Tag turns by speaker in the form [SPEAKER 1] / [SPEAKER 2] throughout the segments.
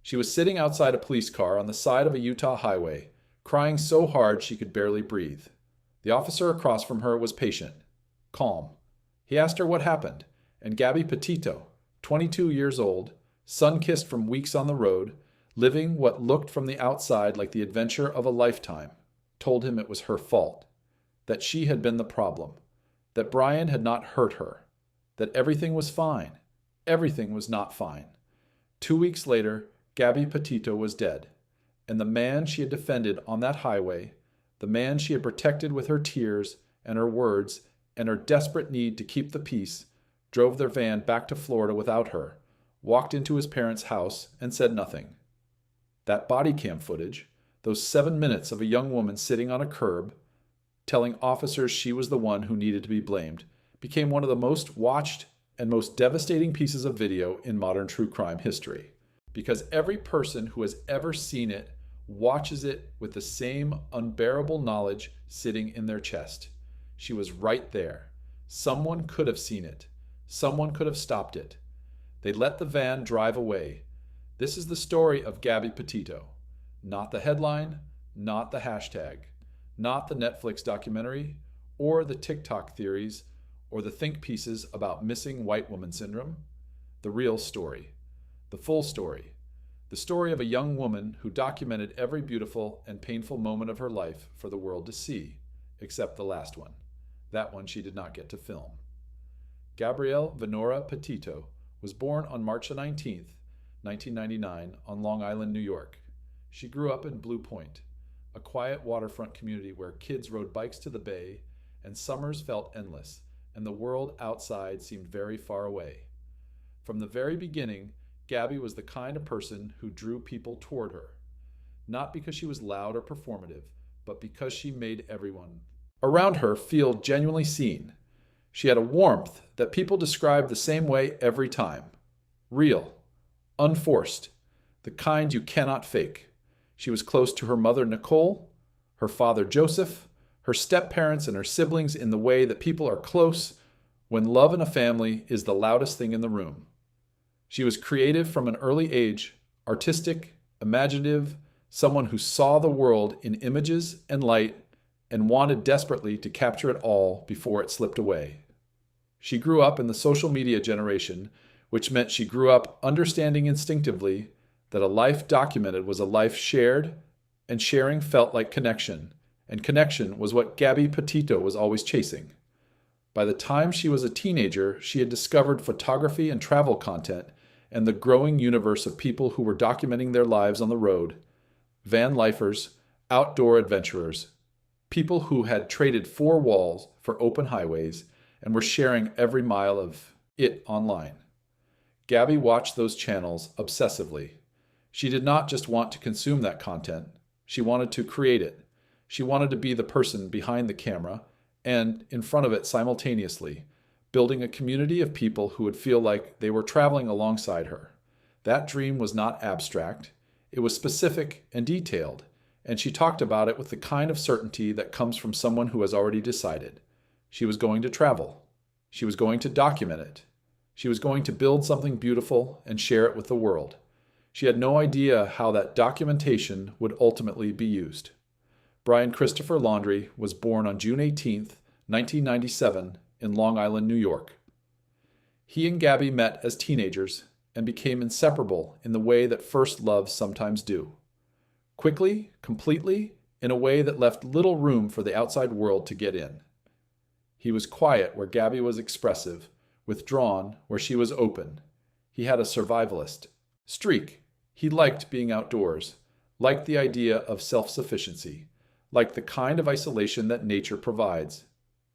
[SPEAKER 1] She was sitting outside a police car on the side of a Utah highway, crying so hard she could barely breathe. The officer across from her was patient, calm. He asked her what happened, and Gabby Petito, 22 years old, sun-kissed from weeks on the road, living what looked from the outside like the adventure of a lifetime, told him it was her fault, that she had been the problem, that Brian had not hurt her, that everything was fine. Everything was not fine. 2 weeks later, Gabby Petito was dead, and the man she had defended on that highway, the man she had protected with her tears and her words and her desperate need to keep the peace, drove their van back to Florida without her, walked into his parents' house, and said nothing. That body cam footage, those 7 minutes of a young woman sitting on a curb, telling officers she was the one who needed to be blamed, became one of the most watched and most devastating pieces of video in modern true crime history. Because every person who has ever seen it watches it with the same unbearable knowledge sitting in their chest. She was right there. Someone could have seen it. Someone could have stopped it. They let the van drive away. This is the story of Gabby Petito. Not the headline, not the hashtag, not the Netflix documentary, or the TikTok theories, or the think pieces about missing white woman syndrome. The real story. The full story. The story of a young woman who documented every beautiful and painful moment of her life for the world to see, except the last one. That one she did not get to film. Gabrielle Venora Petito was born on March 19th, 1999, on Long Island, New York. She grew up in Blue Point, a quiet waterfront community where kids rode bikes to the bay and summers felt endless, and the world outside seemed very far away. From the very beginning, Gabby was the kind of person who drew people toward her, not because she was loud or performative, but because she made everyone around her feel genuinely seen. She had a warmth that people described the same way every time. Real, unforced, the kind you cannot fake. She was close to her mother, Nicole, her father, Joseph, her step-parents, and her siblings in the way that people are close when love in a family is the loudest thing in the room. She was creative from an early age, artistic, imaginative, someone who saw the world in images and light and wanted desperately to capture it all before it slipped away. She grew up in the social media generation, which meant she grew up understanding instinctively that a life documented was a life shared, and sharing felt like connection, and connection was what Gabby Petito was always chasing. By the time she was a teenager, she had discovered photography and travel content and the growing universe of people who were documenting their lives on the road, van lifers, outdoor adventurers, people who had traded 4 walls for open highways and were sharing every mile of it online. Gabby watched those channels obsessively. She did not just want to consume that content, she wanted to create it. She wanted to be the person behind the camera and in front of it simultaneously, building a community of people who would feel like they were traveling alongside her. That dream was not abstract. It was specific and detailed, and she talked about it with the kind of certainty that comes from someone who has already decided. She was going to travel. She was going to document it. She was going to build something beautiful and share it with the world. She had no idea how that documentation would ultimately be used. Brian Christopher Laundrie was born on June 18th, 1997, in Long Island, New York. He and Gabby met as teenagers and became inseparable in the way that first loves sometimes do. Quickly, completely, in a way that left little room for the outside world to get in. He was quiet where Gabby was expressive, withdrawn where she was open. He had a survivalist streak. He liked being outdoors, liked the idea of self-sufficiency, liked the kind of isolation that nature provides.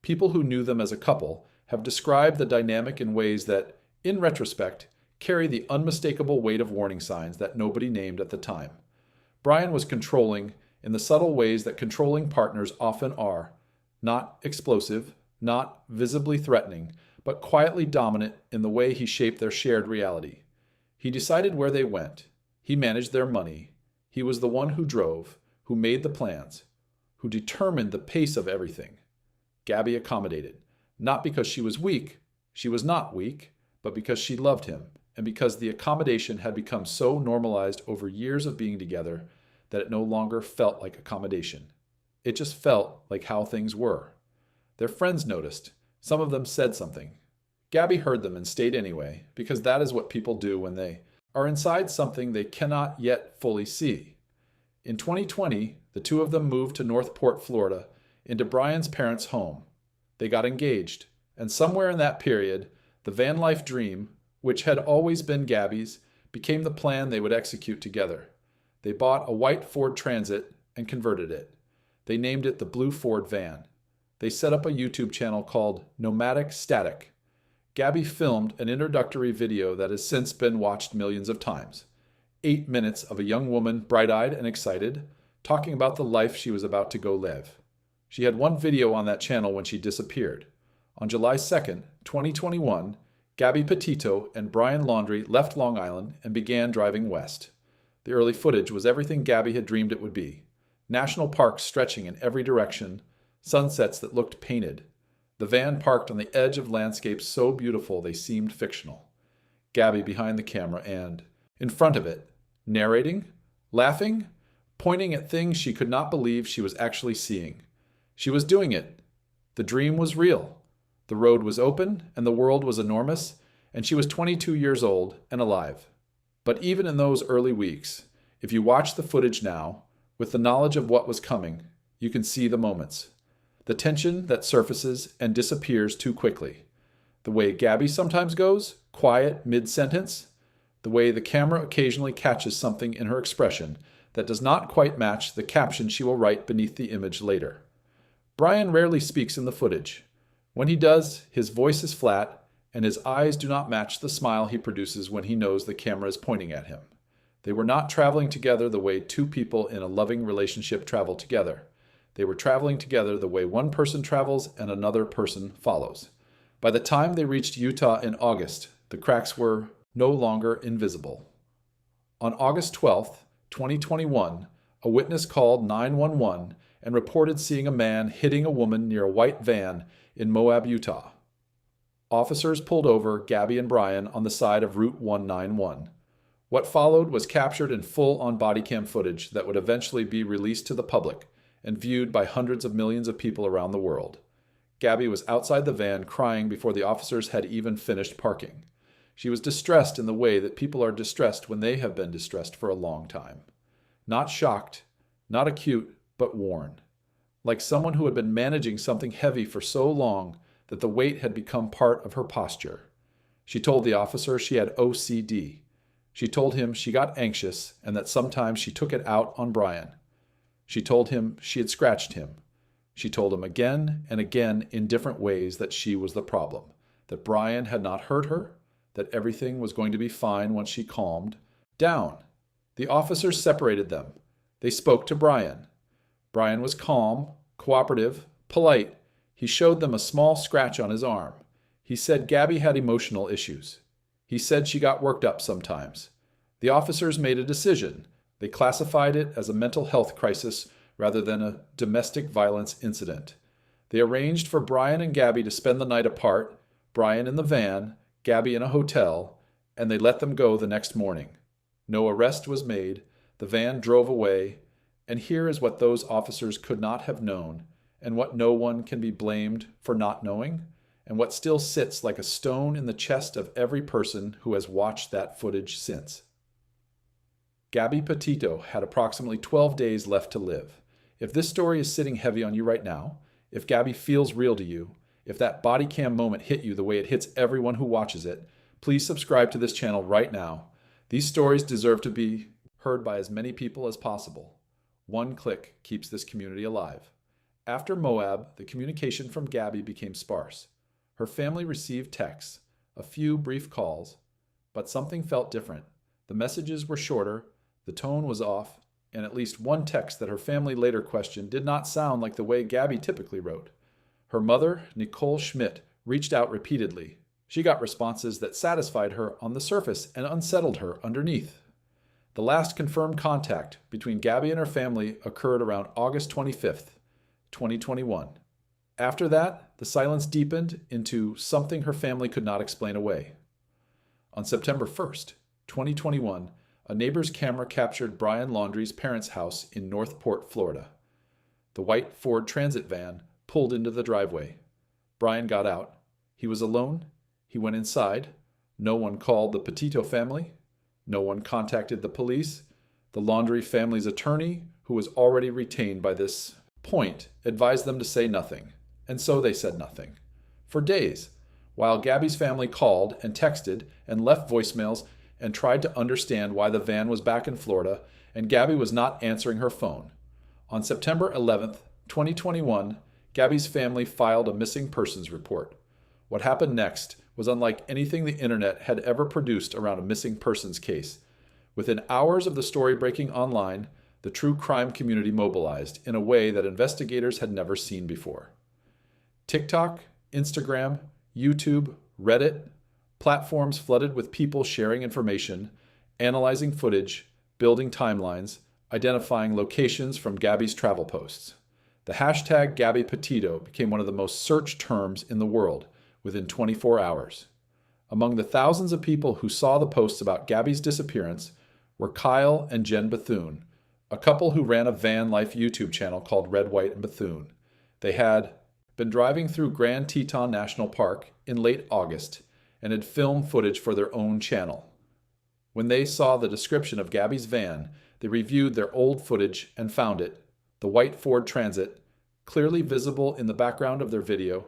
[SPEAKER 1] People who knew them as a couple have described the dynamic in ways that, in retrospect, carry the unmistakable weight of warning signs that nobody named at the time. Brian was controlling in the subtle ways that controlling partners often are, not explosive, not visibly threatening, but quietly dominant in the way he shaped their shared reality. He decided where they went. He managed their money. He was the one who drove, who made the plans, who determined the pace of everything. Gabby accommodated, not because she was weak, she was not weak, but because she loved him, and because the accommodation had become so normalized over years of being together that it no longer felt like accommodation. It just felt like how things were. Their friends noticed. Some of them said something. Gabby heard them and stayed anyway, because that is what people do when they are inside something they cannot yet fully see. In 2020, the two of them moved to Northport, Florida, into Brian's parents' home. They got engaged, and somewhere in that period, the van life dream, which had always been Gabby's, became the plan they would execute together. They bought a white Ford Transit and converted it. They named it the Blue Ford Van. They set up a YouTube channel called Nomadic Static. Gabby filmed an introductory video that has since been watched millions of times. 8 minutes of a young woman, bright-eyed and excited, talking about the life she was about to go live. She had one video on that channel when she disappeared. On July 2nd, 2021, Gabby Petito and Brian Laundrie left Long Island and began driving west. The early footage was everything Gabby had dreamed it would be. National parks stretching in every direction, sunsets that looked painted. The van parked on the edge of landscapes so beautiful they seemed fictional. Gabby behind the camera and, in front of it, narrating, laughing, pointing at things she could not believe she was actually seeing. She was doing it. The dream was real. The road was open and the world was enormous, and she was 22 years old and alive. But even in those early weeks, if you watch the footage now, with the knowledge of what was coming, you can see the moments. The tension that surfaces and disappears too quickly. The way Gabby sometimes goes, quiet mid-sentence. The way the camera occasionally catches something in her expression that does not quite match the caption she will write beneath the image later. Brian rarely speaks in the footage. When he does, his voice is flat, and his eyes do not match the smile he produces when he knows the camera is pointing at him. They were not traveling together the way two people in a loving relationship travel together. They were traveling together the way one person travels and another person follows. By the time they reached Utah in August, the cracks were no longer invisible. On August 12th, 2021, a witness called 911 and reported seeing a man hitting a woman near a white van in Moab, Utah. Officers pulled over Gabby and Brian on the side of Route 191. What followed was captured in full on body cam footage that would eventually be released to the public and viewed by hundreds of millions of people around the world. Gabby was outside the van crying before the officers had even finished parking. She was distressed in the way that people are distressed when they have been distressed for a long time. Not shocked, not acute, but worn. Like someone who had been managing something heavy for so long that the weight had become part of her posture. She told the officer she had OCD. She told him she got anxious and that sometimes she took it out on Brian. She told him she had scratched him. She told him again and again in different ways that she was the problem, that Brian had not hurt her, that everything was going to be fine once she calmed down. The officers separated them. They spoke to Brian. Brian was calm, cooperative, polite. He showed them a small scratch on his arm. He said Gabby had emotional issues. He said she got worked up sometimes. The officers made a decision. They classified it as a mental health crisis rather than a domestic violence incident. They arranged for Brian and Gabby to spend the night apart, Brian in the van, Gabby in a hotel, and they let them go the next morning. No arrest was made. The van drove away. And here is what those officers could not have known, and what no one can be blamed for not knowing, and what still sits like a stone in the chest of every person who has watched that footage since. Gabby Petito had approximately 12 days left to live. If this story is sitting heavy on you right now, if Gabby feels real to you, if that body cam moment hit you the way it hits everyone who watches it, please subscribe to this channel right now. These stories deserve to be heard by as many people as possible. One click keeps this community alive. After Moab, the communication from Gabby became sparse. Her family received texts, a few brief calls, but something felt different. The messages were shorter, the tone was off, and at least one text that her family later questioned did not sound like the way Gabby typically wrote. Her mother, Nicole Schmidt, reached out repeatedly. She got responses that satisfied her on the surface and unsettled her underneath. The last confirmed contact between Gabby and her family occurred around August 25th, 2021. After that, the silence deepened into something her family could not explain away. On September 1st, 2021, a neighbor's camera captured Brian Laundrie's parents' house in Northport, Florida. The white Ford Transit van pulled into the driveway. Brian got out. He was alone. He went inside. No one called the Petito family. No one contacted the police. The Laundrie family's attorney, who was already retained by this point, advised them to say nothing. And so they said nothing. For days, while Gabby's family called and texted and left voicemails and tried to understand why the van was back in Florida, and Gabby was not answering her phone. On September 11th, 2021, Gabby's family filed a missing persons report. What happened next was unlike anything the internet had ever produced around a missing persons case. Within hours of the story breaking online, the true crime community mobilized in a way that investigators had never seen before. TikTok, Instagram, YouTube, Reddit, platforms flooded with people sharing information, analyzing footage, building timelines, identifying locations from Gabby's travel posts. The hashtag Gabby Petito became one of the most searched terms in the world within 24 hours. Among the thousands of people who saw the posts about Gabby's disappearance were Kyle and Jen Bethune, a couple who ran a van life YouTube channel called Red, White, and Bethune. They had been driving through Bridger-Teton National Park in late August and had filmed footage for their own channel. When they saw the description of Gabby's van, they reviewed their old footage and found it, the white Ford Transit, clearly visible in the background of their video,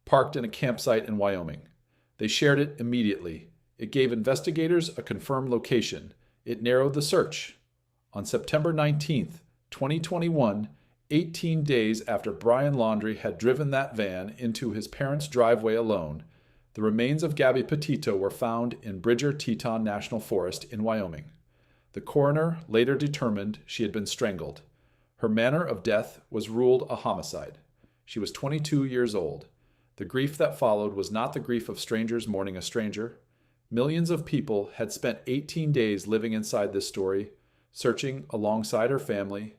[SPEAKER 1] parked in a campsite in Wyoming. They shared it immediately. It gave investigators a confirmed location. It narrowed the search. On September 19th, 2021, 18 days after Brian Laundrie had driven that van into his parents' driveway alone, the remains of Gabby Petito were found in Bridger-Teton National Forest in Wyoming. The coroner later determined she had been strangled. Her manner of death was ruled a homicide. She was 22 years old. The grief that followed was not the grief of strangers mourning a stranger. Millions of people had spent 18 days living inside this story, searching alongside her family,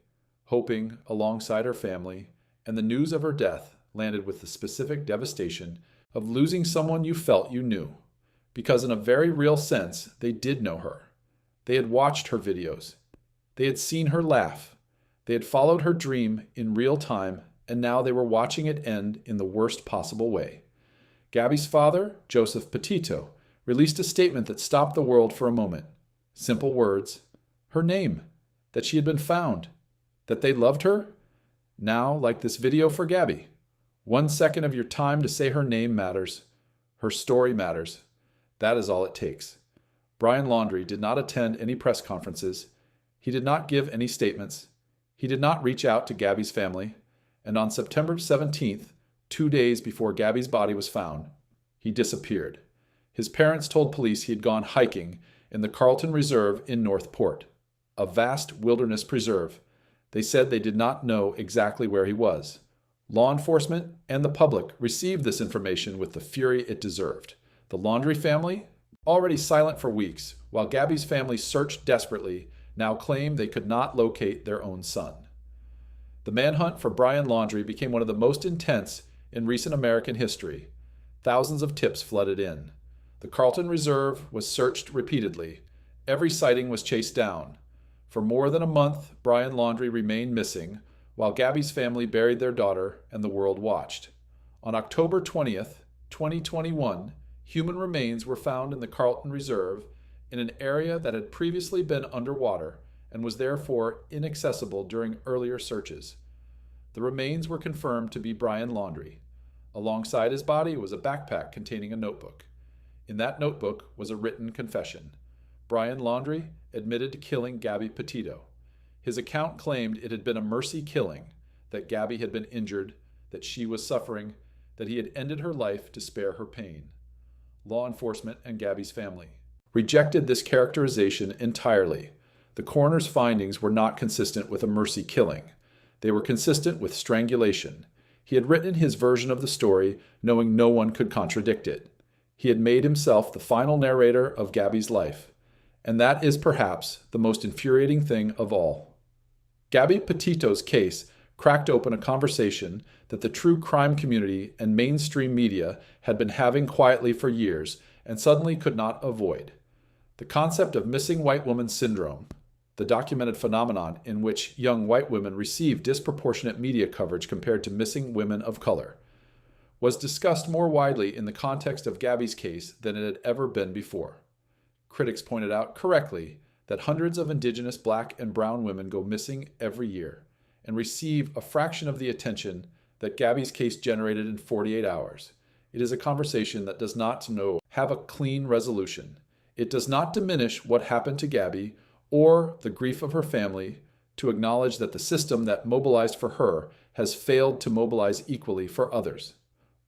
[SPEAKER 1] hoping alongside her family, and the news of her death landed with the specific devastation of losing someone you felt you knew. Because in a very real sense, they did know her. They had watched her videos. They had seen her laugh. They had followed her dream in real time, and now they were watching it end in the worst possible way. Gabby's father, Joseph Petito, released a statement that stopped the world for a moment. Simple words. Her name. That she had been found. That they loved her. Now, like this video for Gabby, 1 second of your time to say her name matters. Her story matters. That is all it takes. Brian Laundrie did not attend any press conferences. He did not give any statements. He did not reach out to Gabby's family. And on September 17th, 2 days before Gabby's body was found, he disappeared. His parents told police he had gone hiking in the Carlton Reserve in Northport, a vast wilderness preserve. They said they did not know exactly where he was. Law enforcement and the public received this information with the fury it deserved. The Laundrie family, already silent for weeks, while Gabby's family searched desperately, now claimed they could not locate their own son. The manhunt for Brian Laundrie became one of the most intense in recent American history. Thousands of tips flooded in. The Carlton Reserve was searched repeatedly. Every sighting was chased down. For more than a month, Brian Laundrie remained missing, while Gabby's family buried their daughter and the world watched. On October 20th, 2021, human remains were found in the Carlton Reserve in an area that had previously been underwater and was therefore inaccessible during earlier searches. The remains were confirmed to be Brian Laundrie. Alongside his body was a backpack containing a notebook. In that notebook was a written confession. Brian Laundrie admitted to killing Gabby Petito. His account claimed it had been a mercy killing, that Gabby had been injured, that she was suffering, that he had ended her life to spare her pain. Law enforcement and Gabby's family rejected this characterization entirely. The coroner's findings were not consistent with a mercy killing. They were consistent with strangulation. He had written his version of the story, knowing no one could contradict it. He had made himself the final narrator of Gabby's life. And that is perhaps the most infuriating thing of all. Gabby Petito's case cracked open a conversation that the true crime community and mainstream media had been having quietly for years and suddenly could not avoid. The concept of missing white woman syndrome, the documented phenomenon in which young white women receive disproportionate media coverage compared to missing women of color, was discussed more widely in the context of Gabby's case than it had ever been before. Critics pointed out correctly that hundreds of Indigenous Black and brown women go missing every year and receive a fraction of the attention that Gabby's case generated in 48 hours. It is a conversation that does not have a clean resolution. It does not diminish what happened to Gabby or the grief of her family to acknowledge that the system that mobilized for her has failed to mobilize equally for others.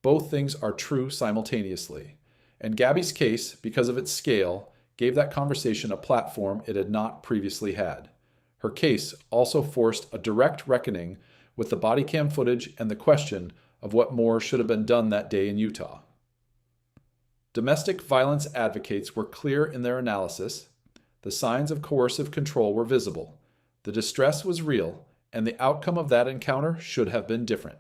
[SPEAKER 1] Both things are true simultaneously. And Gabby's case, because of its scale, gave that conversation a platform it had not previously had. Her case also forced a direct reckoning with the body cam footage and the question of what more should have been done that day in Utah. Domestic violence advocates were clear in their analysis. The signs of coercive control were visible. The distress was real, and the outcome of that encounter should have been different.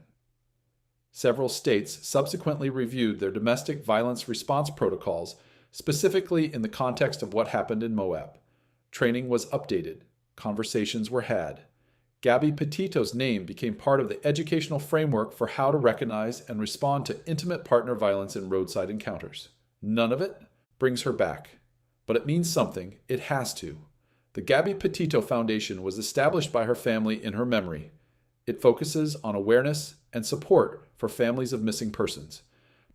[SPEAKER 1] Several states subsequently reviewed their domestic violence response protocols, specifically in the context of what happened in Moab. Training was updated. Conversations were had. Gabby Petito's name became part of the educational framework for how to recognize and respond to intimate partner violence in roadside encounters. None of it brings her back, but it means something. It has to. The Gabby Petito Foundation was established by her family in her memory. It focuses on awareness and support for families of missing persons,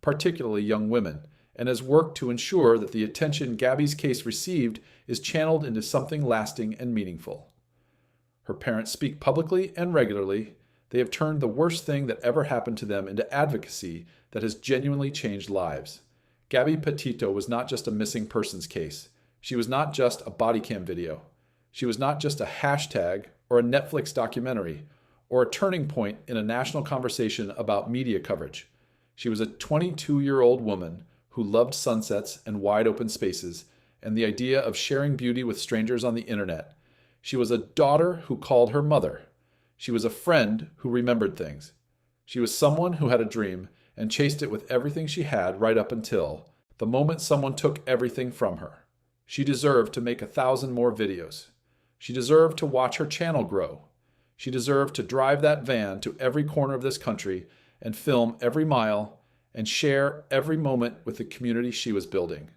[SPEAKER 1] particularly young women, and has worked to ensure that the attention Gabby's case received is channeled into something lasting and meaningful. Her parents speak publicly and regularly. They have turned the worst thing that ever happened to them into advocacy that has genuinely changed lives. Gabby Petito was not just a missing persons case. She was not just a body cam video. She was not just a hashtag or a Netflix documentary or a turning point in a national conversation about media coverage. She was a 22-year-old woman who loved sunsets and wide open spaces and the idea of sharing beauty with strangers on the internet. She was a daughter who called her mother. She was a friend who remembered things. She was someone who had a dream and chased it with everything she had right up until the moment someone took everything from her. She deserved to make 1,000 more videos. She deserved to watch her channel grow. She deserved to drive that van to every corner of this country and film every mile and share every moment with the community she was building.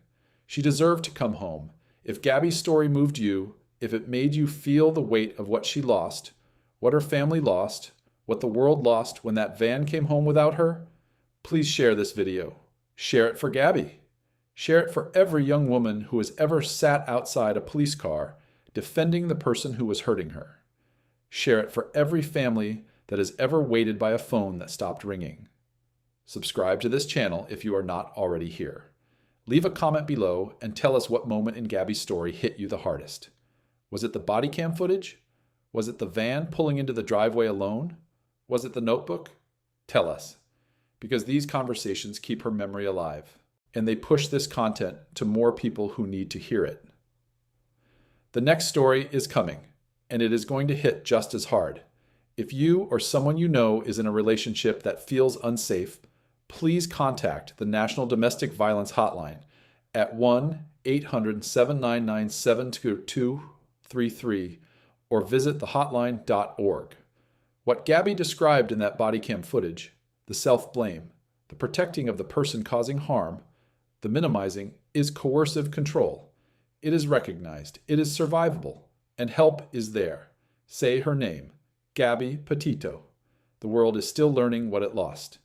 [SPEAKER 1] She deserved to come home. If Gabby's story moved you, if it made you feel the weight of what she lost, what her family lost, what the world lost when that van came home without her, please share this video. Share it for Gabby. Share it for every young woman who has ever sat outside a police car defending the person who was hurting her. Share it for every family that has ever waited by a phone that stopped ringing. Subscribe to this channel if you are not already here. Leave a comment below and tell us what moment in Gabby's story hit you the hardest. Was it the body cam footage? Was it the van pulling into the driveway alone? Was it the notebook? Tell us, because these conversations keep her memory alive, and they push this content to more people who need to hear it. The next story is coming, and it is going to hit just as hard. If you or someone you know is in a relationship that feels unsafe, please contact the National Domestic Violence Hotline at 1-800-799-7233 or visit thehotline.org. What Gabby described in that body cam footage, the self-blame, the protecting of the person causing harm, the minimizing, is coercive control. It is recognized, it is survivable, and help is there. Say her name, Gabby Petito. The world is still learning what it lost.